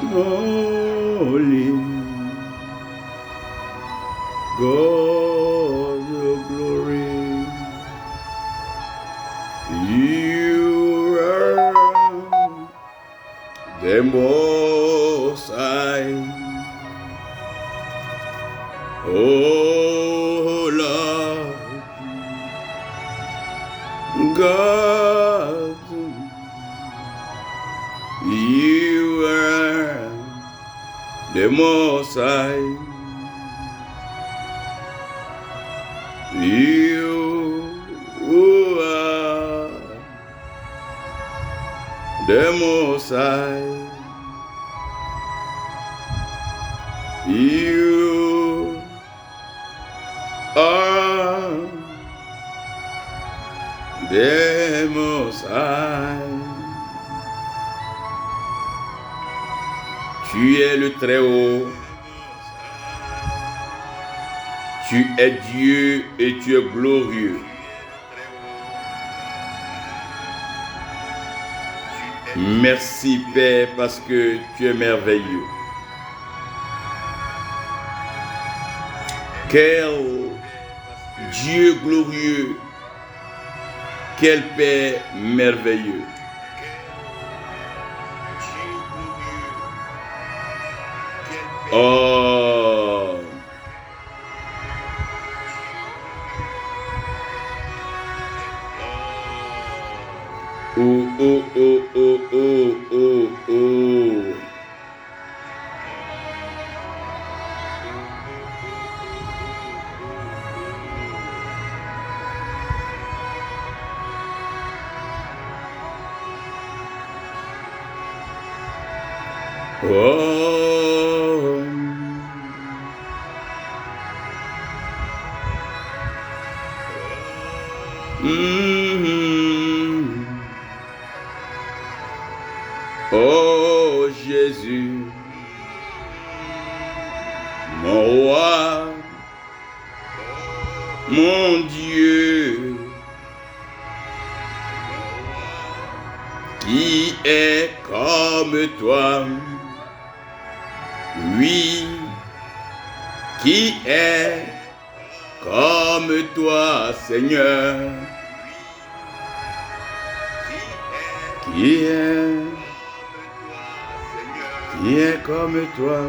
Holy God of glory, you are the Most High. Oh Lord God, you are the Most High. You are the Most High. You are the Most High. Tu es le Très-Haut. Tu es Dieu et tu es glorieux. Merci Père parce que tu es merveilleux. Quel Dieu glorieux, quel Père merveilleux. Oh, oh, oh, oh, oh, oh, oh, oh. Oh, oh Jésus, mon roi, mon Dieu, qui est comme toi, oui, qui est comme toi, Seigneur, qui est comme toi,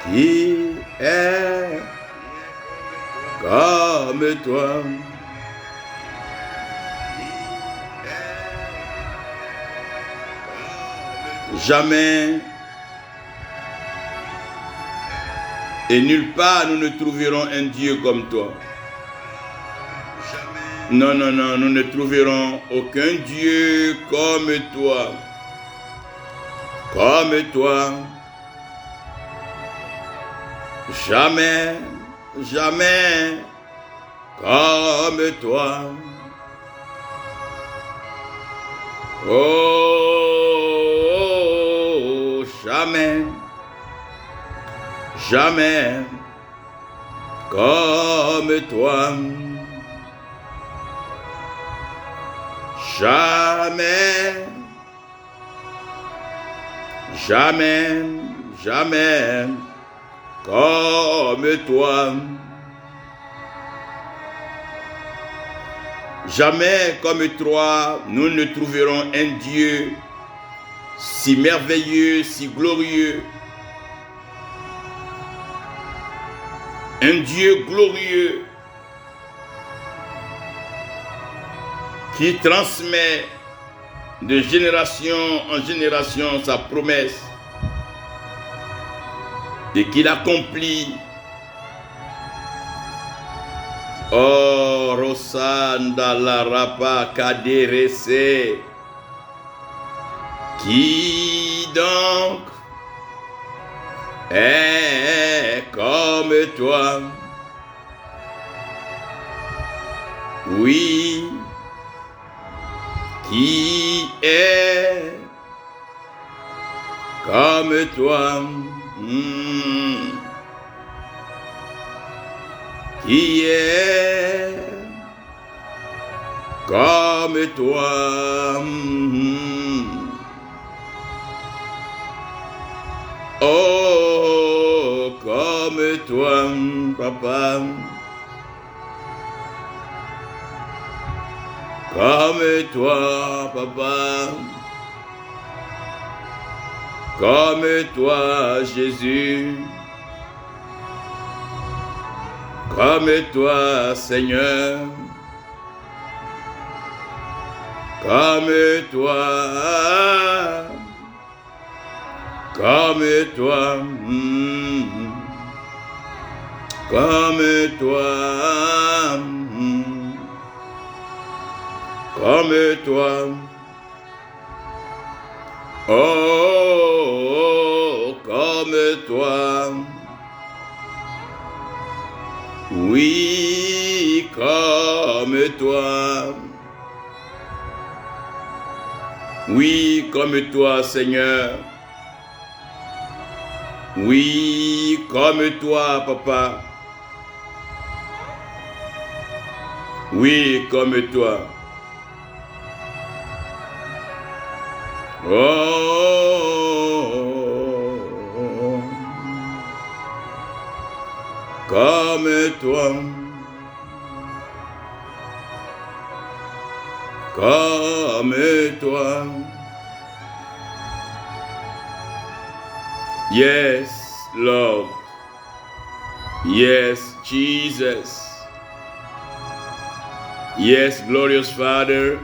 qui est comme toi. Jamais et nulle part nous ne trouverons un Dieu comme toi. Non, non, non, nous ne trouverons aucun Dieu comme toi. Comme toi. Jamais, jamais comme toi. Oh, jamais, jamais comme toi. Jamais, jamais, jamais comme toi. Jamais comme toi, nous ne trouverons un Dieu si merveilleux, si glorieux. Un Dieu glorieux qui transmet de génération en génération sa promesse et qui l'accomplit. Oh, Rosanda la rapa kaderese. Qui donc est comme toi? Oui, Qui est comme toi? Qui est comme toi? Oh, comme toi, papa. Comme toi, papa. Comme toi, Jésus. Comme toi, Seigneur. Comme toi. Comme toi. Comme toi. Comme toi. Oh, comme toi. Oui, comme toi. Oui, comme toi, Seigneur. Oui, comme toi, papa. Oui, comme toi. Oh, comme toi. Comme toi. Yes, Lord. Yes, Jesus. Yes, glorious Father.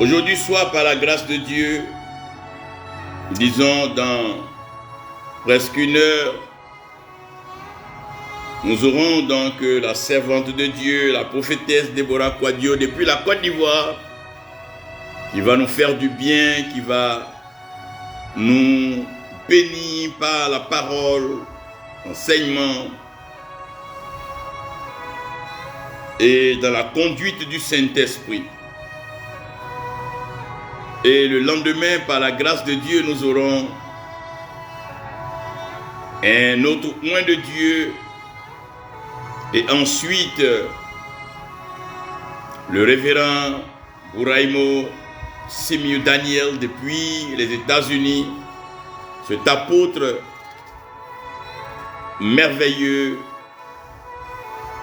Aujourd'hui soir, par la grâce de Dieu, disons dans presque une heure, nous aurons donc la servante de Dieu, la prophétesse Déborah Quadio, depuis la Côte d'Ivoire, qui va nous faire du bien, qui va nous bénir par la parole, l'enseignement et dans la conduite du Saint-Esprit. Et le lendemain, par la grâce de Dieu, nous aurons un autre oint de Dieu. Et ensuite, le révérend Bouraimo Simiu Daniel depuis les États-Unis, cet apôtre merveilleux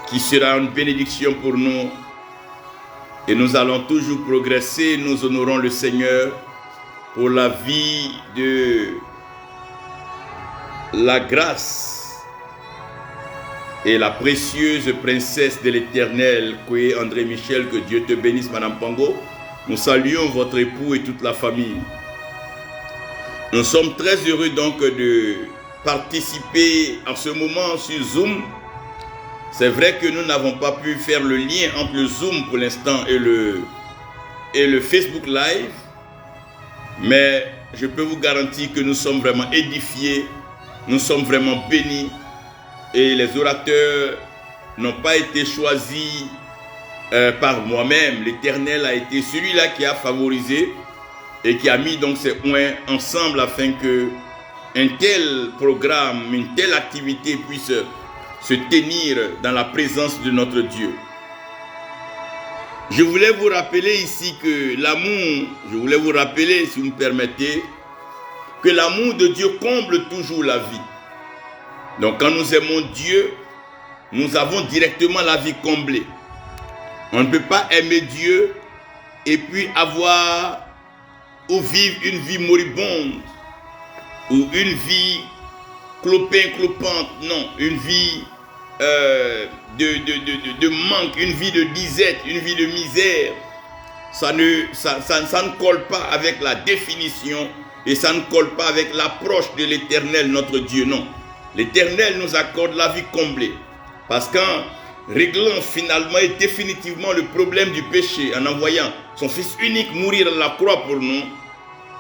qui sera une bénédiction pour nous. Et nous allons toujours progresser, nous honorons le Seigneur pour la vie de la grâce et la précieuse princesse de l'Éternel, Koué André Michel, que Dieu te bénisse, Madame Pango. Nous saluons votre époux et toute la famille. Nous sommes très heureux donc de participer en ce moment sur Zoom. C'est vrai que nous n'avons pas pu faire le lien entre le Zoom pour l'instant et le Facebook Live, mais je peux vous garantir que nous sommes vraiment édifiés, nous sommes vraiment bénis, et les orateurs n'ont pas été choisis par moi-même. L'Éternel a été celui-là qui a favorisé et qui a mis donc ces points ensemble afin que un tel programme, une telle activité puisse se tenir dans la présence de notre Dieu. Je voulais vous rappeler ici que l'amour, si vous me permettez, que l'amour de Dieu comble toujours la vie. Donc quand nous aimons Dieu, nous avons directement la vie comblée. On ne peut pas aimer Dieu et puis avoir ou vivre une vie moribonde ou une vie clopante, non, une vie de manque, une vie de disette, une vie de misère. Ça ne colle pas avec la définition et ça ne colle pas avec l'approche de l'Éternel, notre Dieu, non. L'Éternel nous accorde la vie comblée parce qu'en réglant finalement et définitivement le problème du péché en envoyant son Fils unique mourir à la croix pour nous,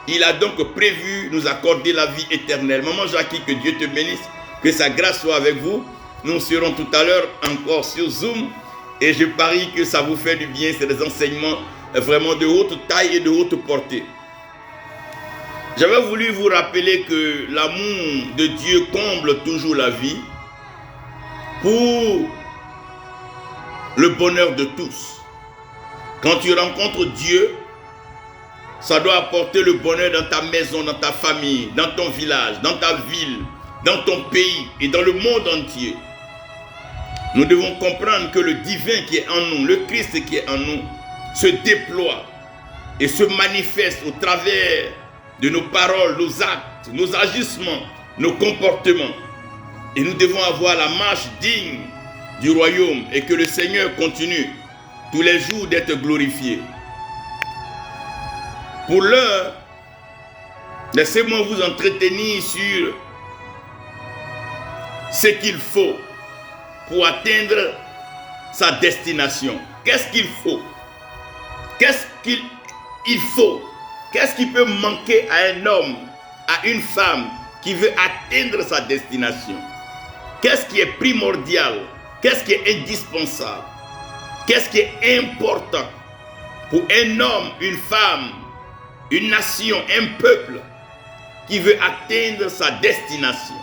il a donc prévu nous accorder la vie éternelle. Maman Jackie, que Dieu te bénisse, que sa grâce soit avec vous. Nous serons tout à l'heure encore sur Zoom Et je parie que ça vous fait du bien. C'est des enseignements vraiment de haute taille et de haute portée. J'avais voulu vous rappeler que l'amour de Dieu comble toujours la vie pour le bonheur de tous. Quand tu rencontres Dieu, ça doit apporter le bonheur dans ta maison, dans ta famille, dans ton village, dans ta ville, dans ton pays et dans le monde entier. Nous devons comprendre que le divin qui est en nous, le Christ qui est en nous, se déploie et se manifeste au travers de nos paroles, nos actes, nos agissements, nos comportements. Et nous devons avoir la marche digne du royaume et que le Seigneur continue tous les jours d'être glorifié. Pour l'heure, laissez-moi vous entretenir sur ce qu'il faut pour atteindre sa destination. Qu'est-ce qu'il faut? Qu'est-ce qu'il faut? Qu'est-ce qui peut manquer à un homme, à une femme qui veut atteindre sa destination? Qu'est-ce qui est primordial? Qu'est-ce qui est indispensable? Qu'est-ce qui est important pour un homme, une femme, une nation, un peuple qui veut atteindre sa destination?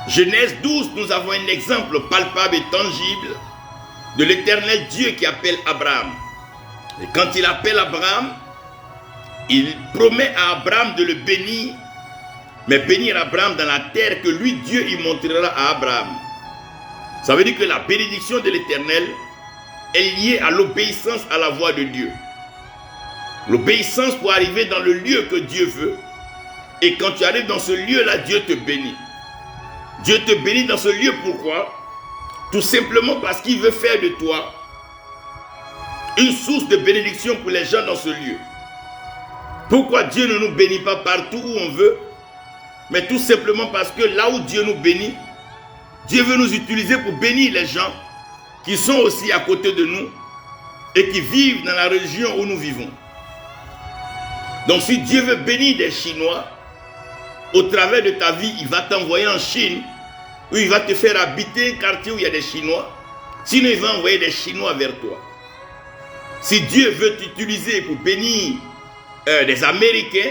Genèse 12, nous avons un exemple palpable et tangible de l'éternel Dieu qui appelle Abraham. Et quand il appelle Abraham, il promet à Abraham de le bénir, mais bénir Abraham dans la terre que lui, Dieu, il montrera à Abraham. Ça veut dire que la bénédiction de l'Éternel est liée à l'obéissance à la voix de Dieu. L'obéissance pour arriver dans le lieu que Dieu veut. Et quand tu arrives dans ce lieu-là, Dieu te bénit. Dieu te bénit dans ce lieu, pourquoi? Tout simplement parce qu'il veut faire de toi une source de bénédiction pour les gens dans ce lieu. Pourquoi Dieu ne nous bénit pas partout où on veut? Mais tout simplement parce que là où Dieu nous bénit, Dieu veut nous utiliser pour bénir les gens qui sont aussi à côté de nous et qui vivent dans la région où nous vivons. Donc si Dieu veut bénir des Chinois, au travers de ta vie, il va t'envoyer en Chine, où il va te faire habiter un quartier où il y a des Chinois. Sinon, il va envoyer des Chinois vers toi. Si Dieu veut t'utiliser pour bénir des Américains,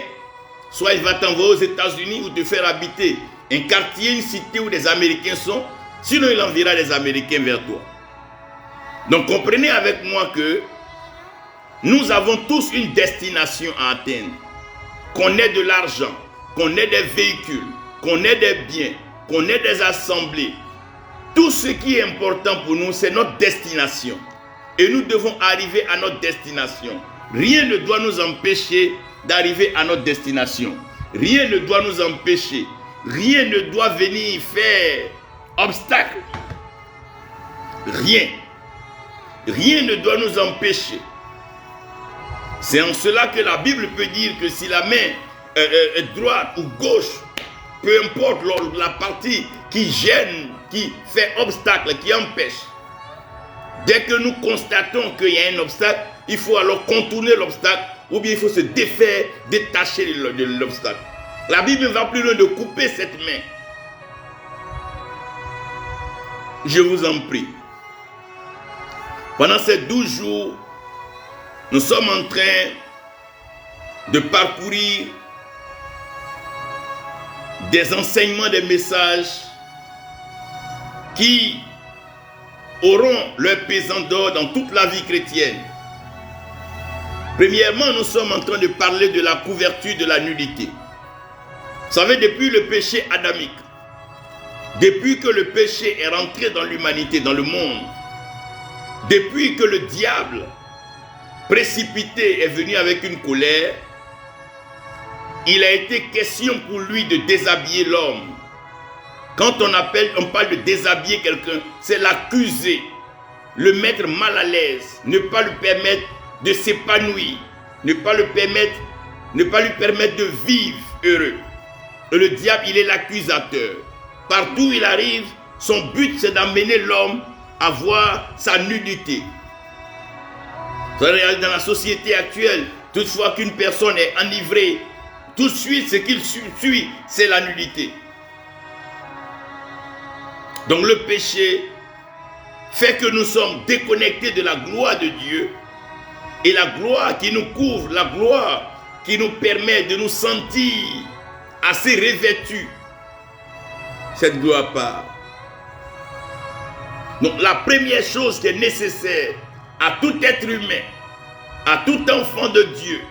soit il va t'envoyer aux États-Unis ou te faire habiter un quartier, une cité où des Américains sont. Sinon, il enverra des Américains vers toi. Donc, comprenez avec moi que nous avons tous une destination à atteindre. Qu'on ait de l'argent, qu'on ait des véhicules, qu'on ait des biens, qu'on ait des assemblées. Tout ce qui est important pour nous, c'est notre destination. Et nous devons arriver à notre destination. Rien ne doit nous empêcher d'arriver à notre destination. Rien ne doit nous empêcher. Rien ne doit venir faire obstacle. Rien. Rien ne doit nous empêcher. C'est en cela que la Bible peut dire que si la main droite ou gauche, peu importe la partie qui gêne, qui fait obstacle, qui empêche, dès que nous constatons qu'il y a un obstacle, il faut alors contourner l'obstacle ou bien il faut se défaire, détacher de l'obstacle. La Bible va plus loin de couper cette main. Je vous en prie. Pendant ces 12 jours, nous sommes en train de parcourir des enseignements, des messages qui auront leur pesant d'or dans toute la vie chrétienne. Premièrement, nous sommes en train de parler de la couverture de la nudité. Vous savez, depuis le péché adamique, depuis que le péché est rentré dans l'humanité, dans le monde, depuis que le diable précipité est venu avec une colère, il a été question pour lui de déshabiller l'homme. Quand on parle de déshabiller quelqu'un, c'est l'accuser, le mettre mal à l'aise, ne pas lui permettre de s'épanouir, ne pas lui permettre de vivre heureux. Et le diable, il est l'accusateur. Partout où il arrive, son but c'est d'amener l'homme à voir sa nudité. Dans la société actuelle, toutefois qu'une personne est enivrée, tout de suite, ce qu'il suit, c'est la nudité. Donc le péché fait que nous sommes déconnectés de la gloire de Dieu. Et la gloire qui nous couvre, la gloire qui nous permet de nous sentir assez revêtus, cette gloire part. Donc la première chose qui est nécessaire à tout être humain, à tout enfant de Dieu,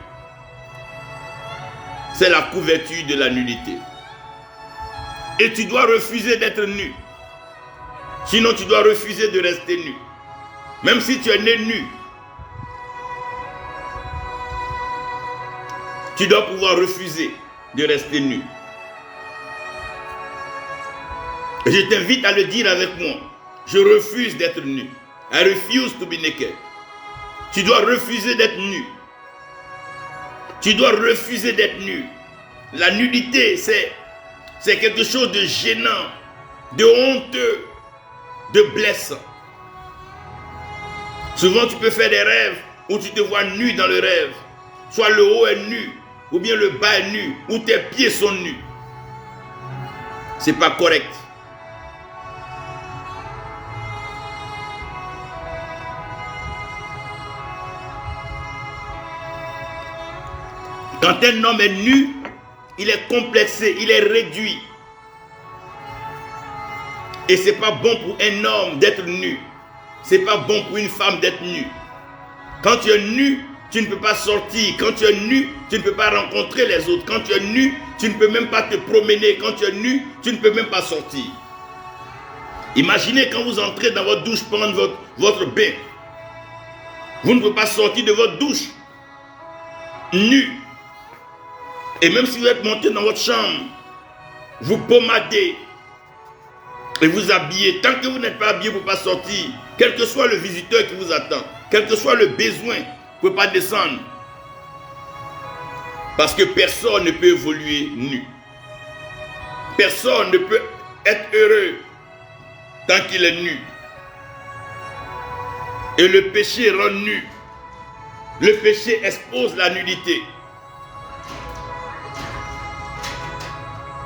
c'est la couverture de la nudité. Et tu dois refuser d'être nu. Sinon tu dois refuser de rester nu. Même si tu es né nu, tu dois pouvoir refuser de rester nu. Et je t'invite à le dire avec moi. Je refuse d'être nu. I refuse to be naked. Tu dois refuser d'être nu. Tu dois refuser d'être nu. La nudité, c'est quelque chose de gênant, de honteux, de blessant. Souvent, tu peux faire des rêves où tu te vois nu dans le rêve. Soit le haut est nu, ou bien le bas est nu, ou tes pieds sont nus. C'est pas correct. Quand un homme est nu, il est complexé, il est réduit. Et c'est pas bon pour un homme d'être nu. C'est pas bon pour une femme d'être nue. Quand tu es nu, tu ne peux pas sortir. Quand tu es nu, tu ne peux pas rencontrer les autres. Quand tu es nu, tu ne peux même pas te promener. Quand tu es nu, tu ne peux même pas sortir. Imaginez quand vous entrez dans votre douche prendre votre bain. Vous ne pouvez pas sortir de votre douche nu. Et même si vous êtes monté dans votre chambre, vous pommadez et vous habillez. Tant que vous n'êtes pas habillé, vous ne pouvez pas sortir. Quel que soit le visiteur qui vous attend, quel que soit le besoin, vous ne pouvez pas descendre. Parce que personne ne peut évoluer nu. Personne ne peut être heureux tant qu'il est nu. Et le péché rend nu. Le péché expose la nudité.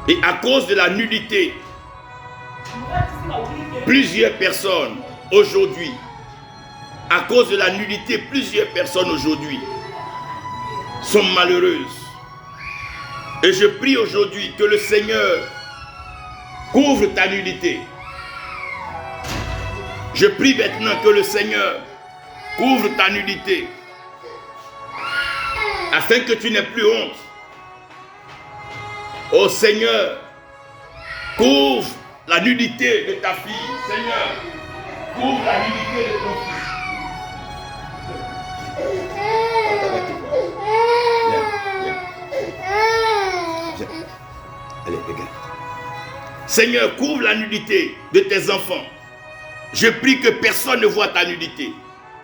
Et à cause de la nudité, plusieurs personnes aujourd'hui, à cause de la nudité, plusieurs personnes aujourd'hui sont malheureuses. Et je prie aujourd'hui que le Seigneur couvre ta nudité. Je prie maintenant que le Seigneur couvre ta nudité, afin que tu n'aies plus honte. Oh Seigneur, couvre la nudité de ta fille. Seigneur, couvre la nudité de ton fils. Viens. Allez, regarde. Seigneur, couvre la nudité de tes enfants. Je prie que personne ne voit ta nudité.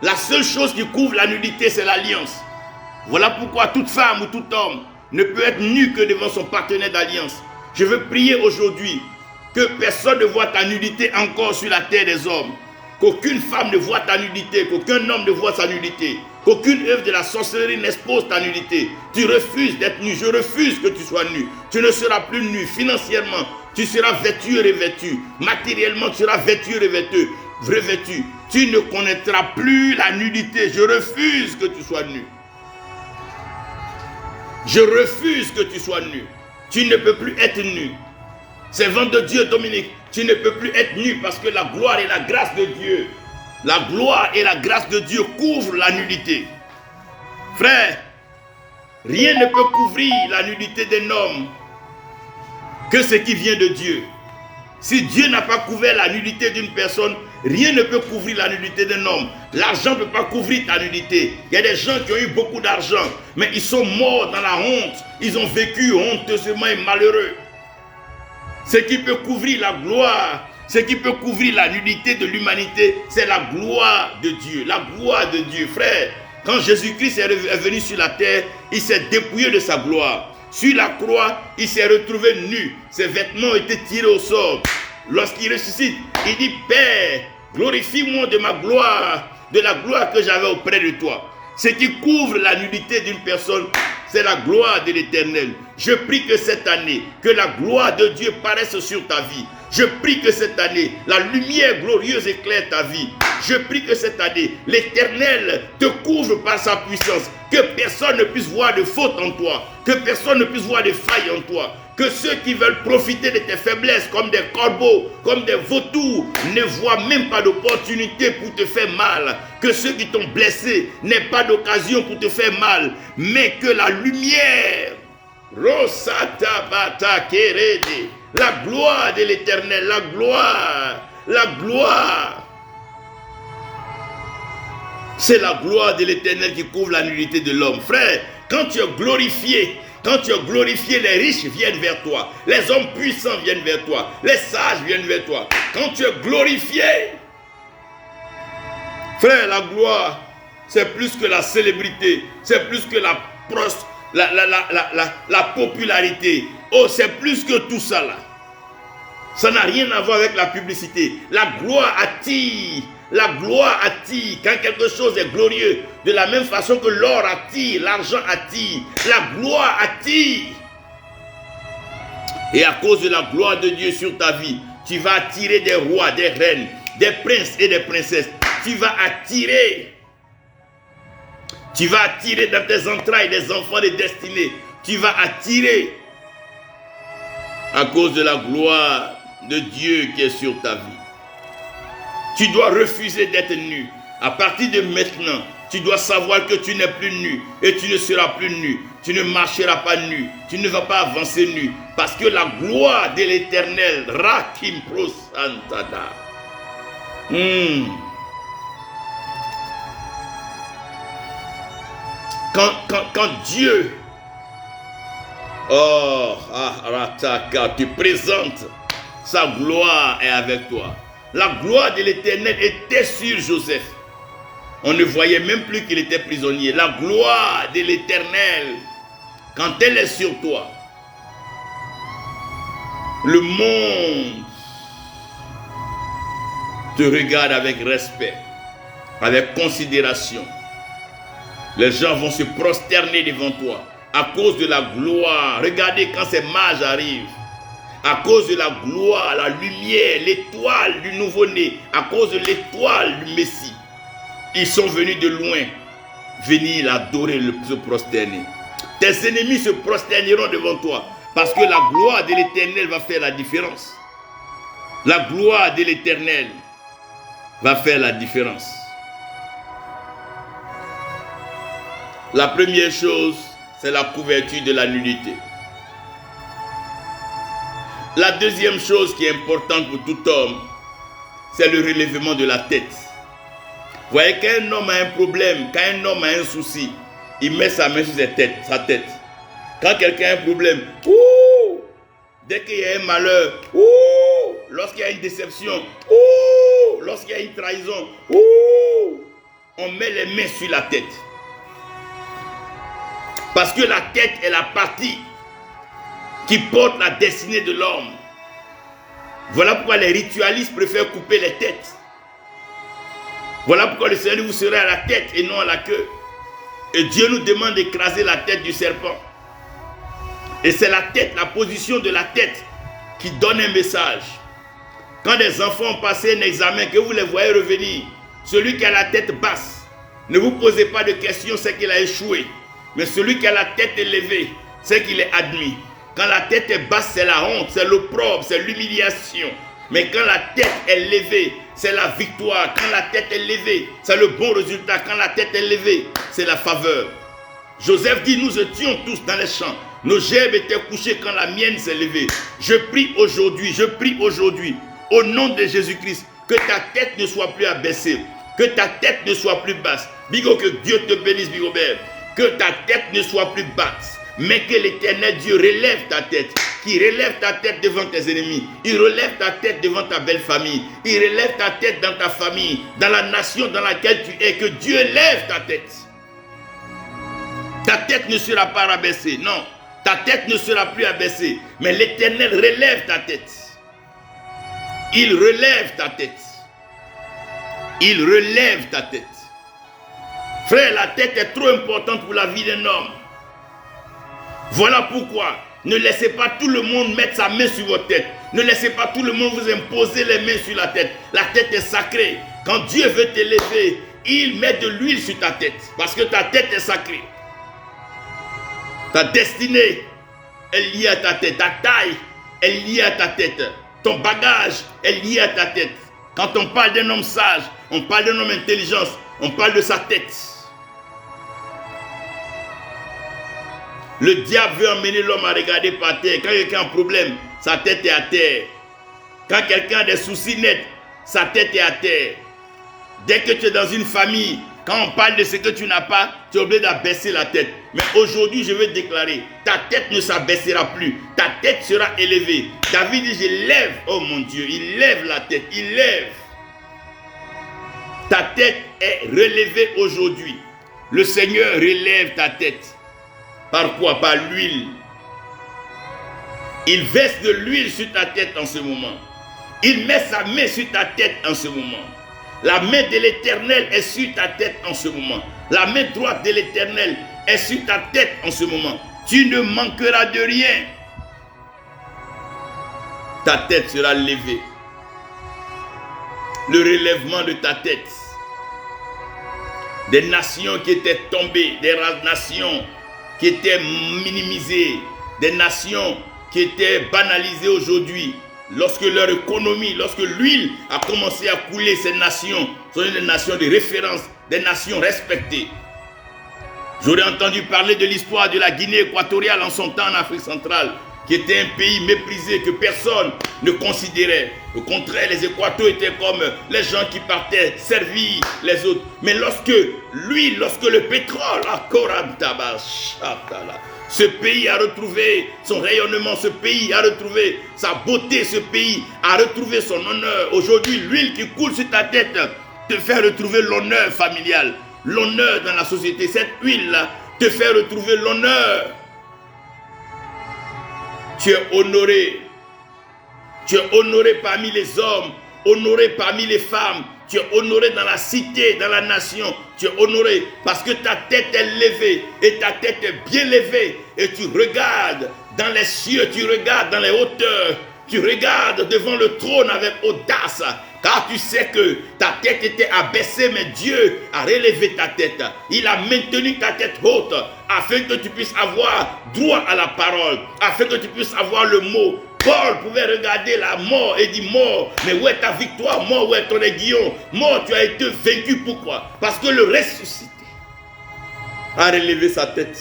La seule chose qui couvre la nudité, c'est l'alliance. Voilà pourquoi toute femme ou tout homme ne peut être nu que devant son partenaire d'alliance. Je veux prier aujourd'hui que personne ne voit ta nudité encore sur la terre des hommes. Qu'aucune femme ne voit ta nudité, qu'aucun homme ne voit sa nudité. Qu'aucune œuvre de la sorcellerie n'expose ta nudité. Tu refuses d'être nu, je refuse que tu sois nu. Tu ne seras plus nu financièrement. Tu seras vêtu et revêtu. Matériellement, tu seras vêtu et revêtu. Tu ne connaîtras plus la nudité. Je refuse que tu sois nu. Je refuse que tu sois nu. Tu ne peux plus être nu. Servant de Dieu, Dominique, tu ne peux plus être nu parce que la gloire et la grâce de Dieu, la gloire et la grâce de Dieu couvrent la nudité. Frère, rien ne peut couvrir la nudité d'un homme que ce qui vient de Dieu. Si Dieu n'a pas couvert la nudité d'une personne, rien ne peut couvrir la nudité d'un homme. L'argent ne peut pas couvrir ta nudité. Il y a des gens qui ont eu beaucoup d'argent, mais ils sont morts dans la honte. Ils ont vécu honteusement et malheureux. Ce qui peut couvrir la gloire, ce qui peut couvrir la nudité de l'humanité, c'est la gloire de Dieu. La gloire de Dieu, frère. Quand Jésus-Christ est venu sur la terre, il s'est dépouillé de sa gloire. Sur la croix, il s'est retrouvé nu. Ses vêtements ont été tirés au sort. Lorsqu'il ressuscite, il dit, Père, glorifie-moi de ma gloire, de la gloire que j'avais auprès de toi. Ce qui couvre la nudité d'une personne, c'est la gloire de l'Éternel. Je prie que cette année, que la gloire de Dieu paraisse sur ta vie. Je prie que cette année, la lumière glorieuse éclaire ta vie. Je prie que cette année, l'Éternel te couvre par sa puissance. Que personne ne puisse voir de faute en toi. Que personne ne puisse voir de failles en toi. Que ceux qui veulent profiter de tes faiblesses comme des corbeaux, comme des vautours, ne voient même pas d'opportunité pour te faire mal. Que ceux qui t'ont blessé n'aient pas d'occasion pour te faire mal. Mais que la lumière, Rosatabata Kerede, la gloire de l'Éternel, la gloire. C'est la gloire de l'Éternel qui couvre la nullité de l'homme. Frère, quand tu es glorifié, les riches viennent vers toi. Les hommes puissants viennent vers toi. Les sages viennent vers toi. Quand tu es glorifié, frère, la gloire, c'est plus que la célébrité. C'est plus que la popularité. Oh, c'est plus que tout ça là. Ça n'a rien à voir avec la publicité. La gloire attire. La gloire attire. Quand quelque chose est glorieux, de la même façon que l'or attire, l'argent attire, la gloire attire. Et à cause de la gloire de Dieu sur ta vie, tu vas attirer des rois, des reines, des princes et des princesses. Tu vas attirer dans tes entrailles des enfants de destinée. Tu vas attirer à cause de la gloire de Dieu qui est sur ta vie. Tu dois refuser d'être nu. À partir de maintenant, tu dois savoir que tu n'es plus nu et tu ne seras plus nu. Tu ne marcheras pas nu. Tu ne vas pas avancer nu. Parce que la gloire de l'Éternel, Rakim Prosantada. Quand Dieu, te présente, sa gloire est avec toi. La gloire de l'Éternel était sur Joseph. On ne voyait même plus qu'il était prisonnier. La gloire de l'Éternel, quand elle est sur toi, le monde te regarde avec respect, avec considération. Les gens vont se prosterner devant toi à cause de la gloire. Regardez quand ces mages arrivent. À cause de la gloire, la lumière, l'étoile du nouveau-né, à cause de l'étoile du Messie, ils sont venus de loin venir l'adorer, se prosterner. Tes ennemis se prosterneront devant toi parce que la gloire de l'Éternel va faire la différence. La gloire de l'Éternel va faire la différence. La première chose, c'est la couverture de la nudité. La deuxième chose qui est importante pour tout homme, c'est le relèvement de la tête. Vous voyez, quand un homme a un problème, quand un homme a un souci, il met sa main sur sa tête. Quand quelqu'un a un problème, dès qu'il y a un malheur, lorsqu'il y a une déception, lorsqu'il y a une trahison, on met les mains sur la tête. Parce que la tête est la partie qui porte la destinée de l'homme. Voilà pourquoi les ritualistes préfèrent couper les têtes. Voilà pourquoi le Seigneur vous sera à la tête et non à la queue. Et Dieu nous demande d'écraser la tête du serpent. Et c'est la tête, la position de la tête qui donne un message. Quand des enfants ont passé un examen, que vous les voyez revenir, celui qui a la tête basse, ne vous posez pas de questions, c'est qu'il a échoué. Mais celui qui a la tête élevée, c'est qu'il est admis. Quand la tête est basse, c'est la honte, c'est l'opprobre, c'est l'humiliation. Mais quand la tête est levée, c'est la victoire. Quand la tête est levée, c'est le bon résultat. Quand la tête est levée, c'est la faveur. Joseph dit, nous étions tous dans les champs. Nos gerbes étaient couchées quand la mienne s'est levée. Je prie aujourd'hui, au nom de Jésus-Christ, que ta tête ne soit plus abaissée, que ta tête ne soit plus basse. Bigo, que Dieu te bénisse, Bigobert. Que ta tête ne soit plus basse, mais que l'Éternel Dieu relève ta tête, qu'il relève ta tête devant tes ennemis, il relève ta tête devant ta belle famille, il relève ta tête dans ta famille, dans la nation dans laquelle tu es, que Dieu lève ta tête. Ta tête ne sera pas rabaissée, non, ta tête ne sera plus abaissée, mais l'Éternel relève ta tête. Il relève ta tête. Il relève ta tête. Frère, la tête est trop importante pour la vie d'un homme. Voilà pourquoi ne laissez pas tout le monde mettre sa main sur votre tête. Ne laissez pas tout le monde vous imposer les mains sur la tête. La tête est sacrée. Quand Dieu veut t'élever, il met de l'huile sur ta tête. Parce que ta tête est sacrée. Ta destinée est liée à ta tête. Ta taille est liée à ta tête. Ton bagage est lié à ta tête. Quand on parle d'un homme sage, on parle d'un homme intelligent, on parle de sa tête. Le diable veut emmener l'homme à regarder par terre. Quand quelqu'un a un problème, sa tête est à terre. Quand quelqu'un a des soucis nets, sa tête est à terre. Dès que tu es dans une famille, quand on parle de ce que tu n'as pas, tu es obligé d'abaisser la tête. Mais aujourd'hui, je veux déclarer, ta tête ne s'abaissera plus. Ta tête sera élevée. David dit, je lève, oh mon Dieu, il lève la tête, il lève. Ta tête est relevée aujourd'hui. Le Seigneur relève ta tête. Par quoi? Par l'huile. Il verse de l'huile sur ta tête en ce moment. Il met sa main sur ta tête en ce moment. La main de l'Éternel est sur ta tête en ce moment. La main droite de l'Éternel est sur ta tête en ce moment. Tu ne manqueras de rien. Ta tête sera levée. Le relèvement de ta tête. Des nations qui étaient tombées, des nations qui étaient minimisées, des nations qui étaient banalisées aujourd'hui. Lorsque leur économie, lorsque l'huile a commencé à couler, ces nations sont des nations de référence, des nations respectées. J'aurais entendu parler de l'histoire de la Guinée équatoriale en son temps en Afrique centrale, qui était un pays méprisé que personne ne considérait. Au contraire, les Équatoriens étaient comme les gens qui partaient servir les autres. Mais lorsque l'huile, lorsque le pétrole, ce pays a retrouvé son rayonnement, ce pays a retrouvé sa beauté, ce pays a retrouvé son honneur. Aujourd'hui, l'huile qui coule sur ta tête te fait retrouver l'honneur familial, l'honneur dans la société. Cette huile-là te fait retrouver l'honneur. Tu es honoré. Tu es honoré parmi les hommes, honoré parmi les femmes. Tu es honoré dans la cité, dans la nation. Tu es honoré parce que ta tête est levée et ta tête est bien levée. Et tu regardes dans les cieux, tu regardes dans les hauteurs. Tu regardes devant le trône avec audace. Car tu sais que ta tête était abaissée, mais Dieu a relevé ta tête. Il a maintenu ta tête haute afin que tu puisses avoir droit à la parole, afin que tu puisses avoir le mot. Paul pouvait regarder la mort et dire, mort, mais où est ta victoire? Mort, où est ton aiguillon? Mort, tu as été vaincu. Pourquoi? Parce que le ressuscité a relevé sa tête.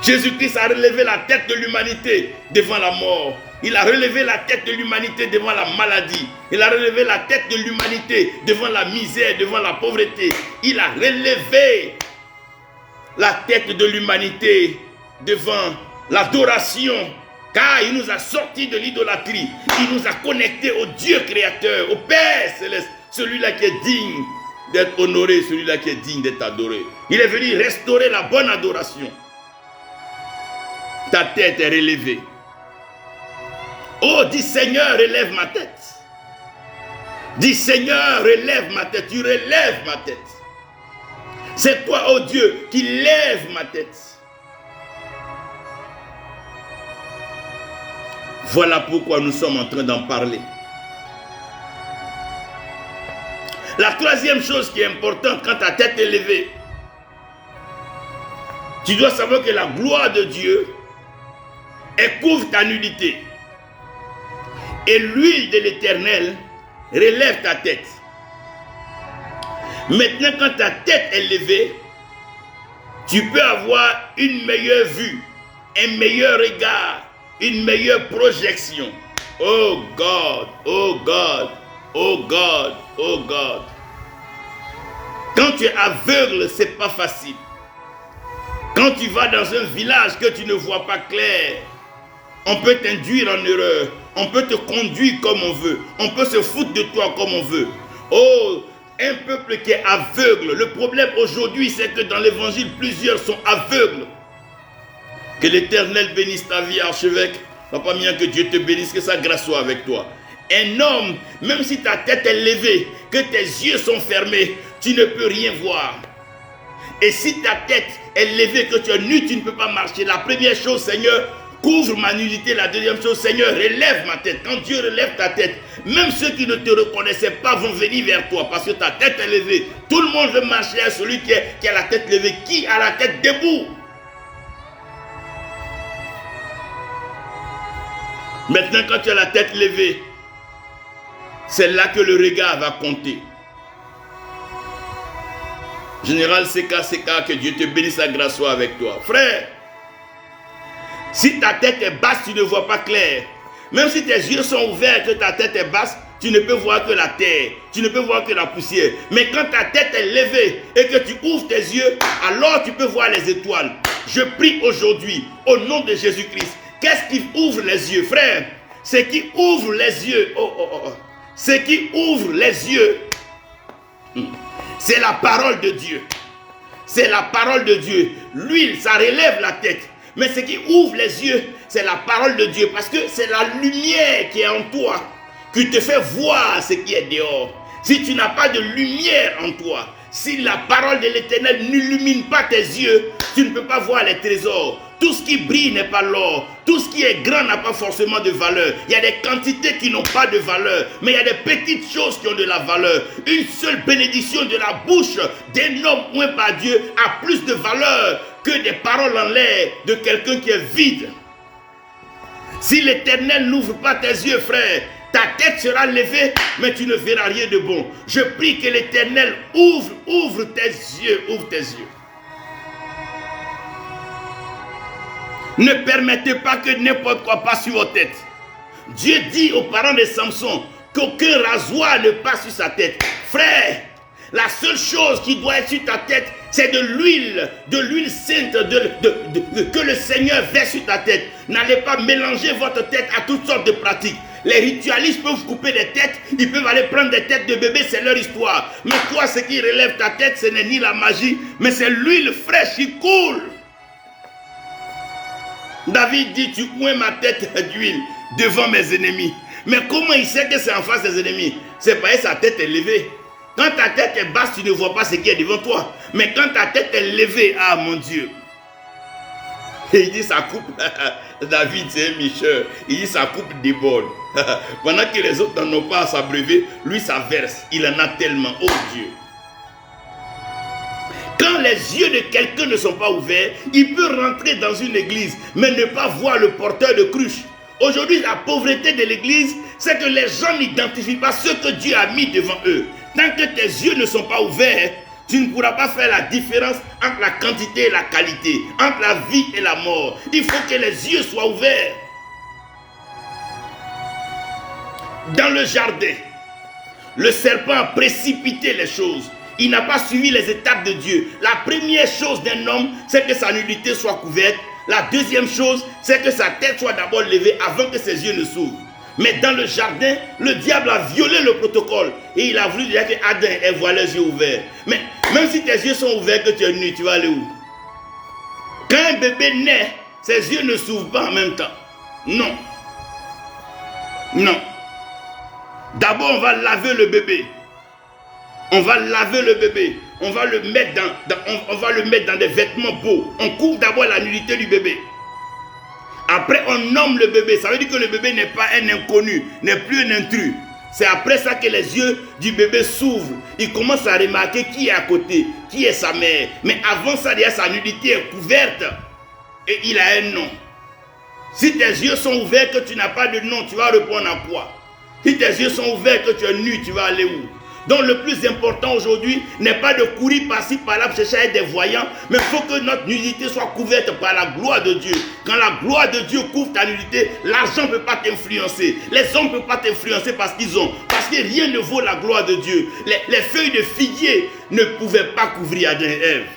Jésus-Christ a relevé la tête de l'humanité devant la mort. Il a relevé la tête de l'humanité devant la maladie. Il a relevé la tête de l'humanité devant la misère, devant la pauvreté. Il a relevé la tête de l'humanité devant l'adoration. Car il nous a sortis de l'idolâtrie. Il nous a connectés au Dieu créateur, au Père céleste. Celui-là qui est digne d'être honoré, celui-là qui est digne d'être adoré. Il est venu restaurer la bonne adoration. Ta tête est relevée. Oh, dis Seigneur, relève ma tête. Dis Seigneur, relève ma tête. Tu relèves ma tête. C'est toi, oh Dieu, qui lève ma tête. Voilà pourquoi nous sommes en train d'en parler. La troisième chose qui est importante quand ta tête est levée, tu dois savoir que la gloire de Dieu, elle couvre ta nudité. Et l'huile de l'Éternel relève ta tête. Maintenant, quand ta tête est levée, tu peux avoir une meilleure vue, un meilleur regard, une meilleure projection. Oh God, oh God, oh God, oh God. Quand tu es aveugle, ce n'est pas facile. Quand tu vas dans un village que tu ne vois pas clair, on peut t'induire en erreur. On peut te conduire comme on veut. On peut se foutre de toi comme on veut. Oh, un peuple qui est aveugle. Le problème aujourd'hui, c'est que dans l'évangile, plusieurs sont aveugles. Que l'Éternel bénisse ta vie, archevêque. Papa mien, que Dieu te bénisse, que sa grâce soit avec toi. Un homme, même si ta tête est levée, que tes yeux sont fermés, tu ne peux rien voir. Et si ta tête est levée, que tu es nu, tu ne peux pas marcher. La première chose, Seigneur, Couvre ma nudité. La deuxième chose, Seigneur, relève ma tête. Quand Dieu relève ta tête, même ceux qui ne te reconnaissaient pas vont venir vers toi parce que ta tête est levée. Tout le monde veut marcher à celui qui a la tête levée, qui a la tête debout. Maintenant, quand tu as la tête levée, c'est là que le regard va compter. Général CK, que Dieu te bénisse, sa grâce soit avec toi. Frère, si ta tête est basse, tu ne vois pas clair. Même si tes yeux sont ouverts et que ta tête est basse, tu ne peux voir que la terre, tu ne peux voir que la poussière. Mais quand ta tête est levée et que tu ouvres tes yeux, alors tu peux voir les étoiles. Je prie aujourd'hui, au nom de Jésus-Christ. Qu'est-ce qui ouvre les yeux, frère? Ce qui ouvre les yeux, ce qui ouvre les yeux, c'est la parole de Dieu. C'est la parole de Dieu. L'huile, ça relève la tête. Mais ce qui ouvre les yeux, c'est la parole de Dieu. Parce que c'est la lumière qui est en toi qui te fait voir ce qui est dehors. Si tu n'as pas de lumière en toi, si la parole de l'Éternel n'illumine pas tes yeux, tu ne peux pas voir les trésors. Tout ce qui brille n'est pas l'or. Tout ce qui est grand n'a pas forcément de valeur. Il y a des quantités qui n'ont pas de valeur. Mais il y a des petites choses qui ont de la valeur. Une seule bénédiction de la bouche d'un homme oint par Dieu a plus de valeur que des paroles en l'air de quelqu'un qui est vide. Si l'Éternel n'ouvre pas tes yeux, frère, ta tête sera levée, mais tu ne verras rien de bon. Je prie que l'Éternel ouvre tes yeux, ouvre tes yeux. Ne permettez pas que n'importe quoi passe sur votre tête. Dieu dit aux parents de Samson qu'aucun rasoir ne passe sur sa tête. Frère, la seule chose qui doit être sur ta tête, c'est de l'huile sainte que le Seigneur verse sur ta tête. N'allez pas mélanger votre tête à toutes sortes de pratiques. Les ritualistes peuvent couper des têtes, ils peuvent aller prendre des têtes de bébés, c'est leur histoire. Mais toi, ce qui relève ta tête, ce n'est ni la magie, mais c'est l'huile fraîche qui coule. David dit, tu oins ma tête d'huile devant mes ennemis. Mais comment il sait que c'est en face des ennemis? C'est parce que sa tête est levée. Quand ta tête est basse, tu ne vois pas ce qui est devant toi. Mais quand ta tête est levée, ah mon Dieu. Et il dit sa coupe, David c'est un Michel, il dit sa coupe déborde. Pendant que les autres n'en ont pas à s'abreuver, lui ça verse. Il en a tellement, oh Dieu. Quand les yeux de quelqu'un ne sont pas ouverts, il peut rentrer dans une église, mais ne pas voir le porteur de cruche. Aujourd'hui, la pauvreté de l'église, c'est que les gens n'identifient pas ce que Dieu a mis devant eux. Tant que tes yeux ne sont pas ouverts, tu ne pourras pas faire la différence entre la quantité et la qualité, entre la vie et la mort. Il faut que les yeux soient ouverts. Dans le jardin, le serpent a précipité les choses. Il n'a pas suivi les étapes de Dieu. La première chose d'un homme, c'est que sa nudité soit couverte. La deuxième chose, c'est que sa tête soit d'abord levée avant que ses yeux ne s'ouvrent. Mais dans le jardin, le diable a violé le protocole. Et il a voulu dire que Adam ait voilé les yeux ouverts. Mais même si tes yeux sont ouverts, que tu es nu, tu vas aller où? Quand un bébé naît, ses yeux ne s'ouvrent pas en même temps. Non. Non. D'abord, on va laver le bébé. On va laver le bébé. On va le mettre dans des vêtements beaux. On couvre d'abord la nudité du bébé. Après, on nomme le bébé. Ça veut dire que le bébé n'est pas un inconnu, n'est plus un intrus. C'est après ça que les yeux du bébé s'ouvrent. Il commence à remarquer qui est à côté, qui est sa mère. Mais avant ça, déjà, sa nudité est couverte. Et il a un nom. Si tes yeux sont ouverts, que tu n'as pas de nom, tu vas répondre à quoi? Si tes yeux sont ouverts, que tu es nu, tu vas aller où? Donc le plus important aujourd'hui n'est pas de courir par-ci par-là pour chercher à être des voyants, mais il faut que notre nudité soit couverte par la gloire de Dieu. Quand la gloire de Dieu couvre ta nudité, l'argent ne peut pas t'influencer. Les hommes ne peuvent pas t'influencer parce qu'ils ont. Parce que rien ne vaut la gloire de Dieu. Les feuilles de figuier ne pouvaient pas couvrir Adam et Ève.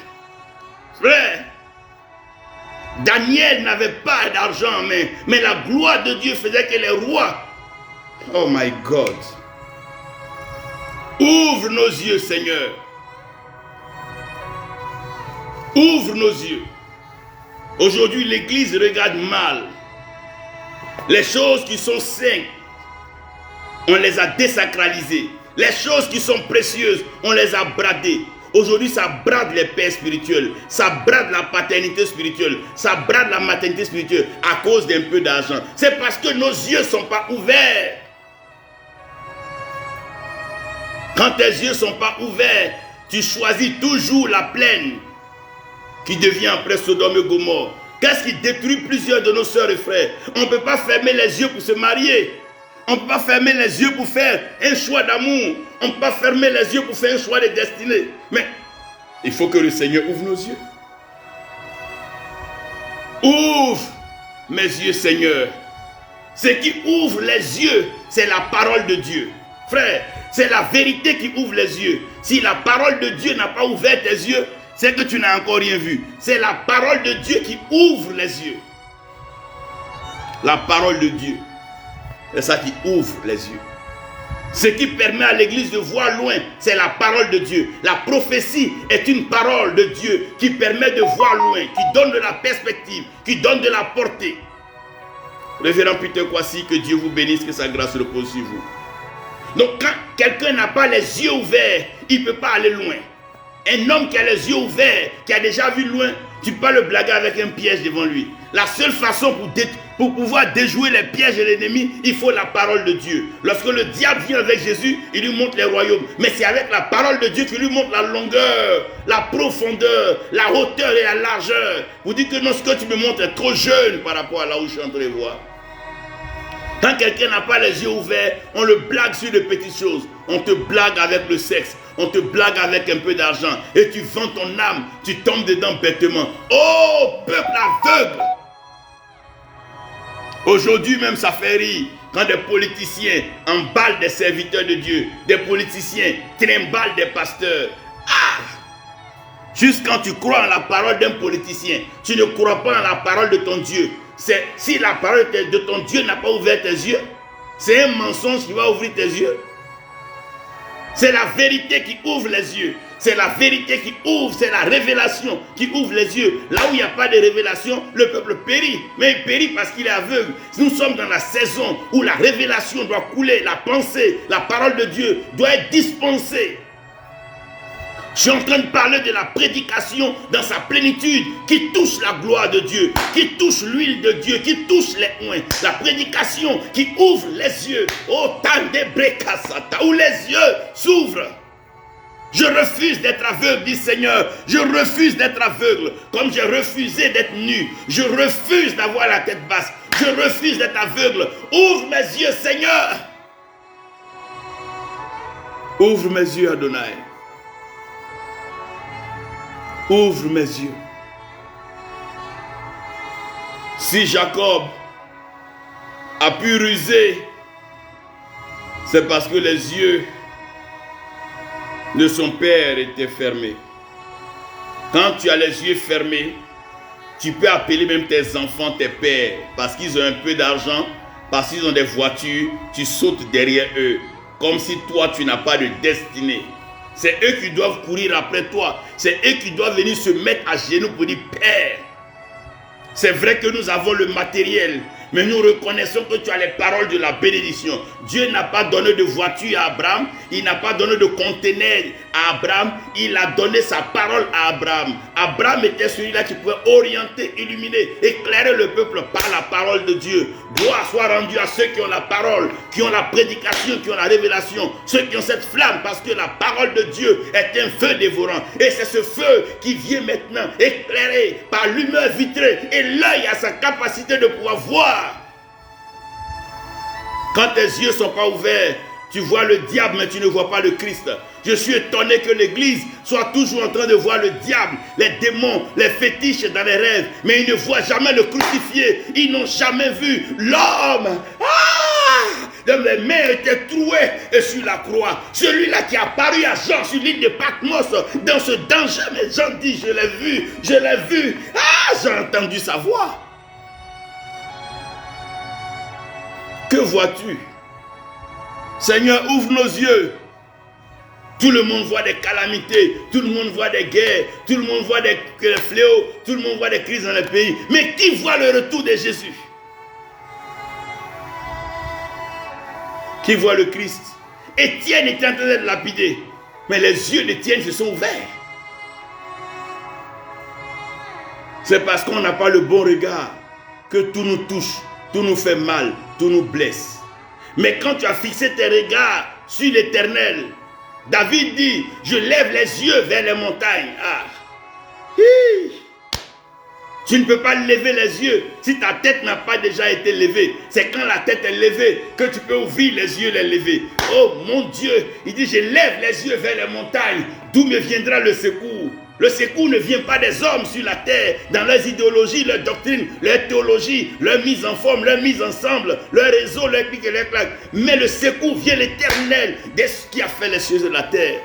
Frère, Daniel n'avait pas d'argent en main, mais la gloire de Dieu faisait que les rois... Oh my God! Ouvre nos yeux, Seigneur. Ouvre nos yeux. Aujourd'hui, l'Église regarde mal. Les choses qui sont saintes, on les a désacralisées. Les choses qui sont précieuses, on les a bradées. Aujourd'hui, ça brade les pères spirituels, ça brade la paternité spirituelle, ça brade la maternité spirituelle à cause d'un peu d'argent. C'est parce que nos yeux ne sont pas ouverts. Quand tes yeux ne sont pas ouverts, tu choisis toujours la plaine qui devient après Sodome et Gomorrhe. Qu'est-ce qui détruit plusieurs de nos sœurs et frères? On ne peut pas fermer les yeux pour se marier. On ne peut pas fermer les yeux pour faire un choix d'amour. On ne peut pas fermer les yeux pour faire un choix de destinée. Mais il faut que le Seigneur ouvre nos yeux. Ouvre mes yeux, Seigneur. Ce qui ouvre les yeux, c'est la parole de Dieu. Frère, c'est la vérité qui ouvre les yeux. Si la parole de Dieu n'a pas ouvert tes yeux, c'est que tu n'as encore rien vu. C'est la parole de Dieu qui ouvre les yeux. La parole de Dieu. C'est ça qui ouvre les yeux. Ce qui permet à l'église de voir loin, c'est la parole de Dieu. La prophétie est une parole de Dieu qui permet de voir loin, qui donne de la perspective, qui donne de la portée. Révérend Peter Kwasi, que Dieu vous bénisse, que sa grâce repose sur vous. Donc quand quelqu'un n'a pas les yeux ouverts, il ne peut pas aller loin. Un homme qui a les yeux ouverts, qui a déjà vu loin, tu peux pas le blaguer avec un piège devant lui. La seule façon pour pouvoir déjouer les pièges de l'ennemi, il faut la parole de Dieu. Lorsque le diable vient avec Jésus, il lui montre les royaumes. Mais c'est avec la parole de Dieu qu'il lui montre la longueur, la profondeur, la hauteur et la largeur. Vous dites que non, ce que tu me montres est trop jeune par rapport à là où je suis en train de voir. Quand quelqu'un n'a pas les yeux ouverts, on le blague sur de petites choses. On te blague avec le sexe. On te blague avec un peu d'argent. Et tu vends ton âme. Tu tombes dedans bêtement. Oh, peuple aveugle! Aujourd'hui même, ça fait rire. Quand des politiciens emballent des serviteurs de Dieu. Des politiciens trimballent des pasteurs. Ah! Juste quand tu crois en la parole d'un politicien, tu ne crois pas en la parole de ton Dieu. Si la parole de ton Dieu n'a pas ouvert tes yeux, c'est un mensonge qui va ouvrir tes yeux. C'est la vérité qui ouvre les yeux. C'est la vérité qui ouvre, c'est la révélation qui ouvre les yeux. Là où il n'y a pas de révélation, le peuple périt. Mais il périt parce qu'il est aveugle. Nous sommes dans la saison où la révélation doit couler, la pensée, la parole de Dieu doit être dispensée. Je suis en train de parler de la prédication dans sa plénitude qui touche la gloire de Dieu, qui touche l'huile de Dieu, qui touche les oins. La prédication qui ouvre les yeux. Oh, où les yeux s'ouvrent. Je refuse d'être aveugle, dit Seigneur. Je refuse d'être aveugle, comme j'ai refusé d'être nu. Je refuse d'avoir la tête basse. Je refuse d'être aveugle. Ouvre mes yeux, Seigneur. Ouvre mes yeux, Adonai. Ouvre mes yeux. Si Jacob a pu ruser, c'est parce que les yeux de son père étaient fermés. Quand tu as les yeux fermés, tu peux appeler même tes enfants tes pères, parce qu'ils ont un peu d'argent, parce qu'ils ont des voitures, tu sautes derrière eux, comme si toi tu n'as pas de destinée. C'est eux qui doivent courir après toi. C'est eux qui doivent venir se mettre à genoux pour dire Père. C'est vrai que nous avons le matériel, mais nous reconnaissons que tu as les paroles de la bénédiction. Dieu n'a pas donné de voiture à Abraham, il n'a pas donné de conteneur à Abraham, il a donné sa parole à Abraham. Abraham était celui-là qui pouvait orienter, illuminer, éclairer le peuple par la parole de Dieu. Gloire soit rendue à ceux qui ont la parole, qui ont la prédication, qui ont la révélation, ceux qui ont cette flamme, parce que la parole de Dieu est un feu dévorant. Et c'est ce feu qui vient maintenant éclairer par l'humeur vitrée, et l'œil a sa capacité de pouvoir voir. Quand tes yeux ne sont pas ouverts, tu vois le diable, mais tu ne vois pas le Christ. Je suis étonné que l'église soit toujours en train de voir le diable, les démons, les fétiches dans les rêves, mais ils ne voient jamais le crucifié. Ils n'ont jamais vu l'homme. Dont les mains étaient trouées sur la croix. Celui-là qui est apparu à Jean sur l'île de Patmos dans ce danger. Mais Jean dit, je l'ai vu, je l'ai vu. J'ai entendu sa voix. Que vois-tu? Seigneur, ouvre nos yeux. Tout le monde voit des calamités, tout le monde voit des guerres, tout le monde voit des fléaux, tout le monde voit des crises dans les pays. Mais qui voit le retour de Jésus? Qui voit le Christ? Étienne était en train d'être lapidé, mais les yeux d'Étienne se sont ouverts. C'est parce qu'on n'a pas le bon regard que tout nous touche, tout nous fait mal, tout nous blesse. Mais quand tu as fixé tes regards sur l'Éternel, David dit, je lève les yeux vers les montagnes. Ah. Hi. Tu ne peux pas lever les yeux si ta tête n'a pas déjà été levée. C'est quand la tête est levée que tu peux ouvrir les yeux, les lever. Oh mon Dieu, il dit, je lève les yeux vers les montagnes, d'où me viendra le secours. Le secours ne vient pas des hommes sur la terre, dans leurs idéologies, leurs doctrines, leur théologie, leur mise en forme, leur mise ensemble, leur réseau, leur clic et leur claque. Mais le secours vient l'Éternel, de ce qui a fait les cieux de la terre.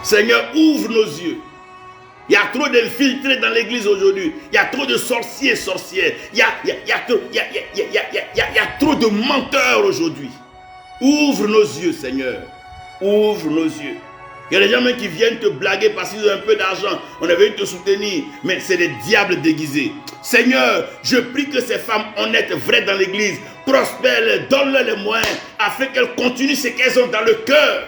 Seigneur, ouvre nos yeux. Il y a trop d'infiltrés dans l'église aujourd'hui. Il y a trop de sorciers, sorcières. Il y a trop de menteurs aujourd'hui. Ouvre nos yeux, Seigneur. Ouvre nos yeux. Il y a des gens même qui viennent te blaguer parce qu'ils ont un peu d'argent. On avait venu te soutenir, mais c'est des diables déguisés. Seigneur, je prie que ces femmes honnêtes, vraies dans l'église, prospèrent, donne-leur les moyens afin qu'elles continuent ce qu'elles ont dans le cœur.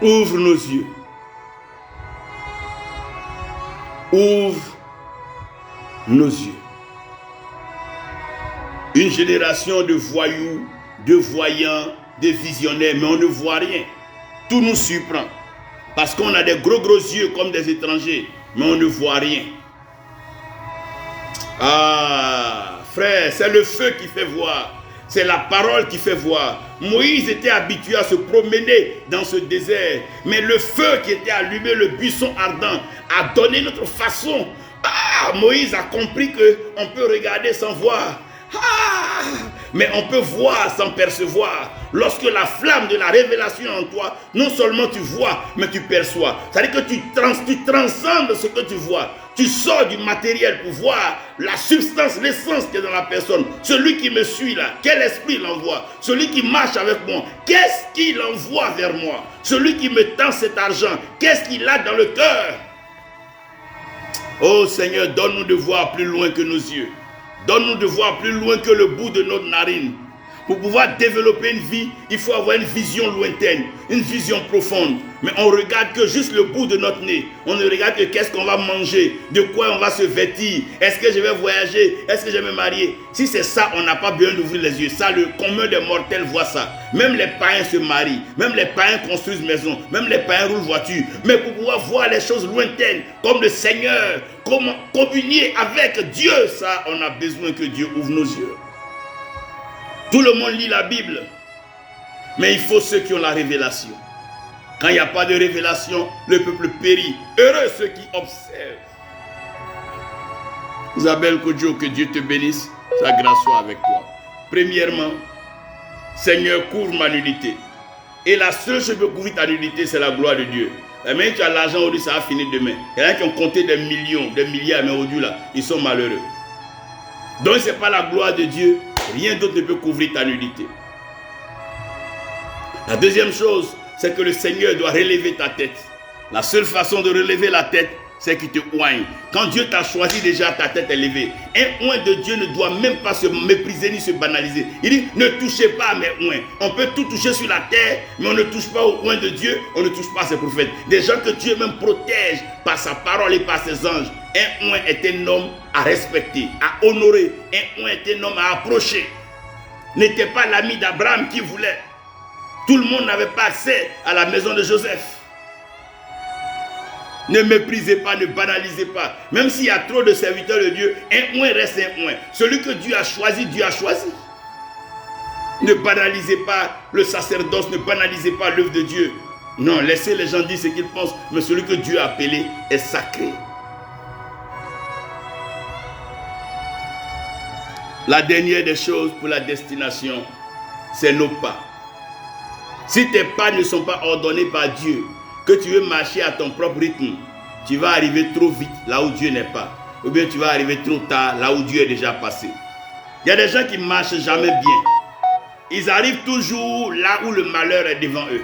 Ouvre nos yeux. Ouvre nos yeux. Une génération de voyous, de voyants, de visionnaires, mais on ne voit rien. Tout nous surprend. Parce qu'on a des gros yeux comme des étrangers, mais on ne voit rien. Ah, frère, c'est le feu qui fait voir. C'est la parole qui fait voir. Moïse était habitué à se promener dans ce désert. Mais le feu qui était allumé, le buisson ardent, a donné notre façon. Ah, Moïse a compris qu'on peut regarder sans voir. Ah, mais on peut voir sans percevoir. Lorsque la flamme de la révélation est en toi, non seulement tu vois, mais tu perçois. C'est-à-dire que tu transcendes ce que tu vois. Tu sors du matériel pour voir la substance, l'essence qui est dans la personne. Celui qui me suit là, quel esprit l'envoie? Celui qui marche avec moi, qu'est-ce qu'il envoie vers moi? Celui qui me tend cet argent, qu'est-ce qu'il a dans le cœur? Oh Seigneur, donne-nous de voir plus loin que nos yeux. Donne-nous de voir plus loin que le bout de notre narine. Pour pouvoir développer une vie, il faut avoir une vision lointaine, une vision profonde. Mais on regarde que juste le bout de notre nez. On ne regarde que qu'est-ce qu'on va manger, de quoi on va se vêtir, est-ce que je vais voyager, est-ce que je vais me marier. Si c'est ça, on n'a pas besoin d'ouvrir les yeux. Ça, le commun des mortels voit ça. Même les païens se marient, même les païens construisent maison, même les païens roulent voiture. Mais pour pouvoir voir les choses lointaines, comme le Seigneur, comment communier avec Dieu, ça, on a besoin que Dieu ouvre nos yeux. Tout le monde lit la Bible, mais il faut ceux qui ont la révélation. Quand il n'y a pas de révélation, le peuple périt. Heureux ceux qui observent. Isabelle Kodjo, que Dieu te bénisse, sa grâce soit avec toi. Premièrement, Seigneur, couvre ma nullité. Et la seule chose qui peut couvrir ta nullité, c'est la gloire de Dieu. Même tu as l'argent aujourd'hui, ça va finir demain. Il y en a qui ont compté des millions, des milliards, mais aujourd'hui, là, ils sont malheureux. Donc, ce n'est pas la gloire de Dieu. Rien d'autre ne peut couvrir ta nudité. La deuxième chose, c'est que le Seigneur doit relever ta tête. La seule façon de relever la tête, c'est qu'il te oigne. Quand Dieu t'a choisi déjà, ta tête est levée. Un oint de Dieu ne doit même pas se mépriser ni se banaliser. Il dit, ne touchez pas à mes oints. On peut tout toucher sur la terre, mais on ne touche pas au oint de Dieu, on ne touche pas à ses prophètes. Des gens que Dieu même protège par sa parole et par ses anges. Un oint est un homme à respecter, à honorer. Un oint est un homme à approcher. N'était pas l'ami d'Abraham qui voulait. Tout le monde n'avait pas accès à la maison de Joseph. Ne méprisez pas, ne banalisez pas. Même s'il y a trop de serviteurs de Dieu, un oint reste un oint. Celui que Dieu a choisi, Dieu a choisi. Ne banalisez pas le sacerdoce, ne banalisez pas l'œuvre de Dieu. Non, laissez les gens dire ce qu'ils pensent, mais celui que Dieu a appelé est sacré. La dernière des choses pour la destination, c'est nos pas. Si tes pas ne sont pas ordonnés par Dieu, que tu veux marcher à ton propre rythme, tu vas arriver trop vite là où Dieu n'est pas. Ou bien tu vas arriver trop tard là où Dieu est déjà passé. Il y a des gens qui ne marchent jamais bien. Ils arrivent toujours là où le malheur est devant eux.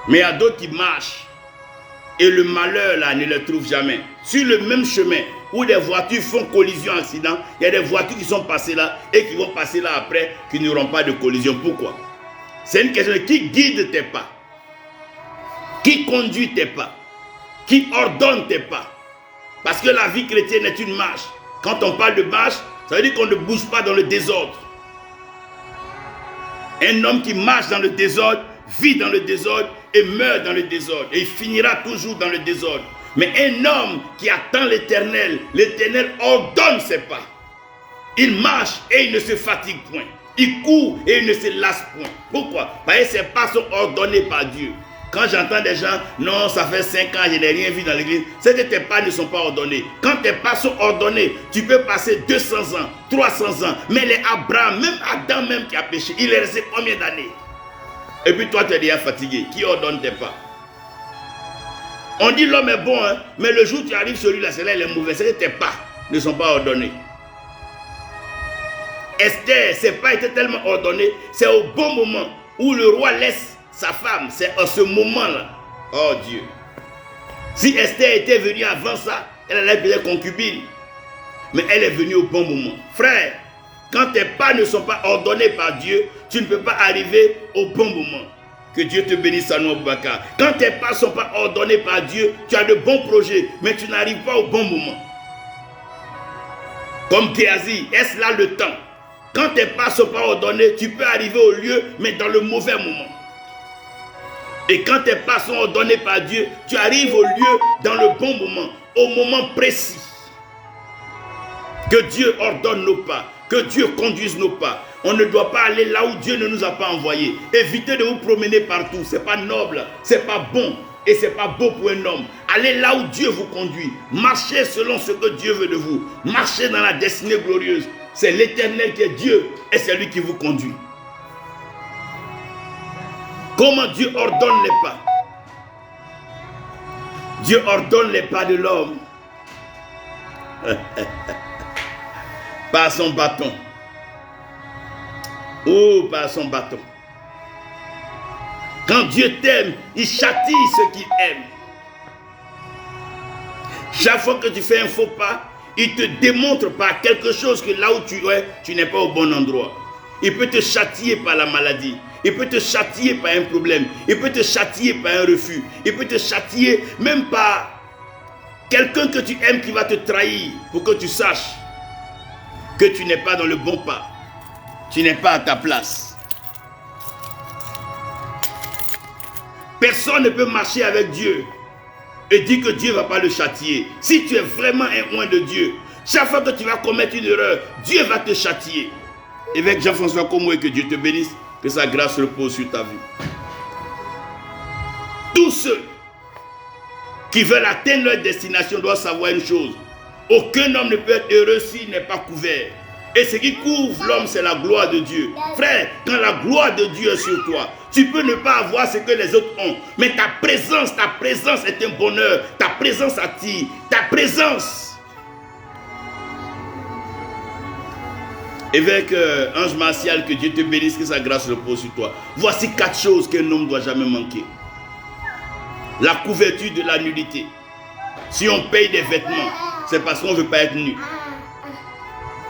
Mais il y a d'autres qui marchent et le malheur là ne les trouve jamais. Sur le même chemin où des voitures font collision, accident, il y a des voitures qui sont passées là et qui vont passer là après qui n'auront pas de collision. Pourquoi? C'est une question de qui guide tes pas. qui conduit tes pas, qui ordonne tes pas. Parce que la vie chrétienne est une marche. Quand on parle de marche, ça veut dire qu'on ne bouge pas dans le désordre. Un homme qui marche dans le désordre, vit dans le désordre et meurt dans le désordre. Et il finira toujours dans le désordre. Mais un homme qui attend l'Éternel, l'Éternel ordonne ses pas. Il marche et il ne se fatigue point. Il court et il ne se lasse point. Pourquoi? Parce que ses pas sont ordonnés par Dieu. Quand j'entends des gens, non, ça fait 5 ans, je n'ai rien vu dans l'église, c'est que tes pas ne sont pas ordonnés. Quand tes pas sont ordonnés, tu peux passer 200 ans, 300 ans. Mais les Abraham, même Adam même qui a péché, il est resté combien d'années? Et puis toi, tu es déjà fatigué. Qui ordonne tes pas? On dit l'homme est bon, hein, mais le jour où tu arrives, celui-là, celui-là, il est mauvais. C'est que tes pas ne sont pas ordonnés. Esther, ses pas étaient tellement ordonnés, c'est au bon moment où le roi laisse sa femme, c'est en ce moment-là. Oh Dieu. Si Esther était venue avant ça, elle allait être concubine. Mais elle est venue au bon moment. Frère, quand tes pas ne sont pas ordonnés par Dieu, tu ne peux pas arriver au bon moment. Que Dieu te bénisse à nous, Bakar. Quand tes pas ne sont pas ordonnés par Dieu, tu as de bons projets, mais tu n'arrives pas au bon moment. Comme Géasi, est-ce là le temps? Quand tes pas ne sont pas ordonnés, tu peux arriver au lieu, mais dans le mauvais moment. Et quand tes pas sont ordonnés par Dieu, tu arrives au lieu dans le bon moment, au moment précis. Que Dieu ordonne nos pas, que Dieu conduise nos pas. On ne doit pas aller là où Dieu ne nous a pas envoyés. Évitez de vous promener partout, ce n'est pas noble, ce n'est pas bon et ce n'est pas beau pour un homme. Allez là où Dieu vous conduit. Marchez selon ce que Dieu veut de vous. Marchez dans la destinée glorieuse. C'est l'Éternel qui est Dieu et c'est lui qui vous conduit. Comment Dieu ordonne les pas? Dieu ordonne les pas de l'homme par son bâton. Oh, par son bâton. Quand Dieu t'aime, il châtie ceux qu'il aime. Chaque fois que tu fais un faux pas, il te démontre par quelque chose que là où tu es, tu n'es pas au bon endroit. Il peut te châtier par la maladie. Il peut te châtier par un problème. Il peut te châtier par un refus. Il peut te châtier même par quelqu'un que tu aimes qui va te trahir pour que tu saches que tu n'es pas dans le bon pas. Tu n'es pas à ta place. Personne ne peut marcher avec Dieu et dire que Dieu ne va pas le châtier. Si tu es vraiment un oint de Dieu, chaque fois que tu vas commettre une erreur, Dieu va te châtier. Évêque Jean-François Komoué, que Dieu te bénisse, que sa grâce repose sur ta vie. Tous ceux qui veulent atteindre leur destination doivent savoir une chose. Aucun homme ne peut être heureux s'il n'est pas couvert. Et ce qui couvre l'homme, c'est la gloire de Dieu. Frère, quand la gloire de Dieu est sur toi, tu peux ne pas avoir ce que les autres ont. Mais ta présence est un bonheur. Ta présence attire. Ta présence. Évêque Ange Martial, que Dieu te bénisse, que sa grâce repose sur toi. Voici 4 choses qu'un homme ne doit jamais manquer. La couverture de la nudité. Si on paye des vêtements, c'est parce qu'on ne veut pas être nu.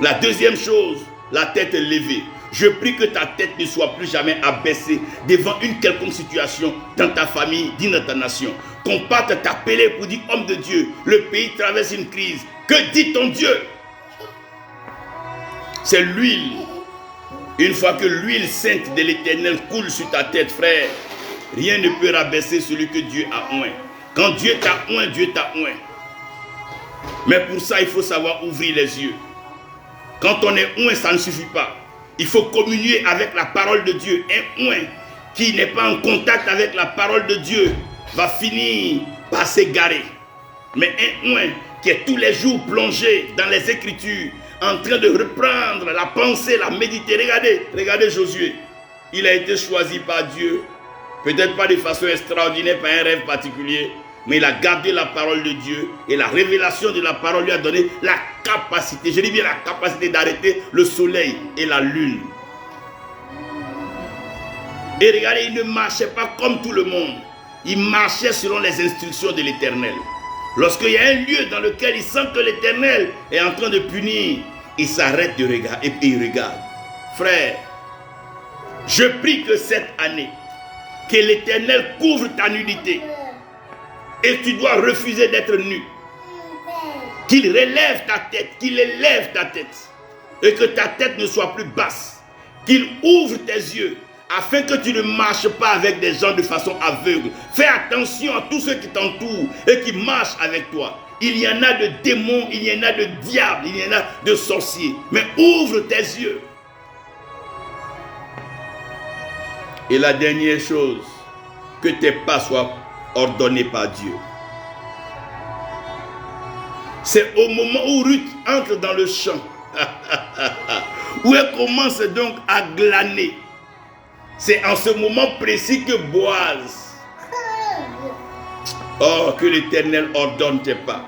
La deuxième chose, la tête levée. Je prie que ta tête ne soit plus jamais abaissée devant une quelconque situation dans ta famille, dans ta nation. Qu'on parte t'appeler pour dire, homme de Dieu, le pays traverse une crise. Que dit ton Dieu? C'est l'huile. Une fois que l'huile sainte de l'Éternel coule sur ta tête, frère, rien ne peut rabaisser celui que Dieu a oint. Quand Dieu t'a oint, Dieu t'a oint. Mais pour ça, il faut savoir ouvrir les yeux. Quand on est oint, ça ne suffit pas. Il faut communier avec la parole de Dieu. Un oint qui n'est pas en contact avec la parole de Dieu va finir par s'égarer. Mais un oint qui est tous les jours plongé dans les Écritures, en train de reprendre la pensée, la méditer. Regardez Josué. Il a été choisi par Dieu, peut-être pas de façon extraordinaire, par un rêve particulier, mais il a gardé la parole de Dieu et la révélation de la parole lui a donné la capacité, je dis bien la capacité d'arrêter le soleil et la lune. Et regardez, il ne marchait pas comme tout le monde. Il marchait selon les instructions de l'Éternel. Lorsqu'il y a un lieu dans lequel il sent que l'Éternel est en train de punir, il s'arrête de regarder et il regarde. Frère, je prie que cette année, que l'Éternel couvre ta nudité, Et tu dois refuser d'être nu. Qu'il relève ta tête, qu'il élève ta tête. Et que ta tête ne soit plus basse. Qu'il ouvre tes yeux afin que tu ne marches pas avec des gens de façon aveugle. Fais attention à tous ceux qui t'entourent et qui marchent avec toi. Il y en a de démons, il y en a de diables, il y en a de sorciers. Mais ouvre tes yeux. Et la dernière chose, que tes pas soient ordonnés par Dieu. C'est au moment où Ruth entre dans le champ, où elle commence donc à glaner. C'est en ce moment précis que Boaz, oh, que l'Éternel ordonne tes pas,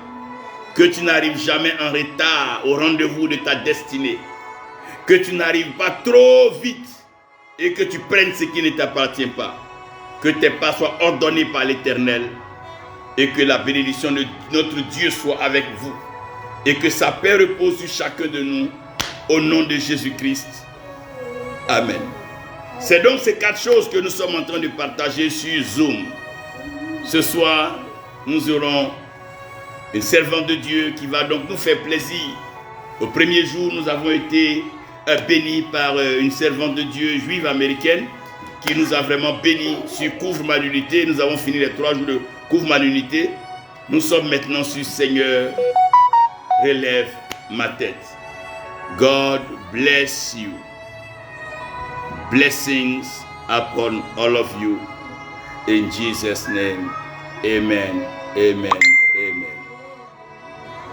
que tu n'arrives jamais en retard au rendez-vous de ta destinée, que tu n'arrives pas trop vite et que tu prennes ce qui ne t'appartient pas, que tes pas soient ordonnés par l'Éternel et que la bénédiction de notre Dieu soit avec vous et que sa paix repose sur chacun de nous au nom de Jésus-Christ. Amen. C'est donc ces 4 choses que nous sommes en train de partager sur Zoom. Ce soir, nous aurons une servante de Dieu qui va donc nous faire plaisir. Au premier jour, nous avons été bénis par une servante de Dieu juive américaine qui nous a vraiment bénis sur Couvre ma nudité. Nous avons fini les 3 jours de Couvre ma nudité. Nous sommes maintenant sur Seigneur, relève ma tête. God bless you. Blessings upon all of you. In Jesus' name, amen. Amen.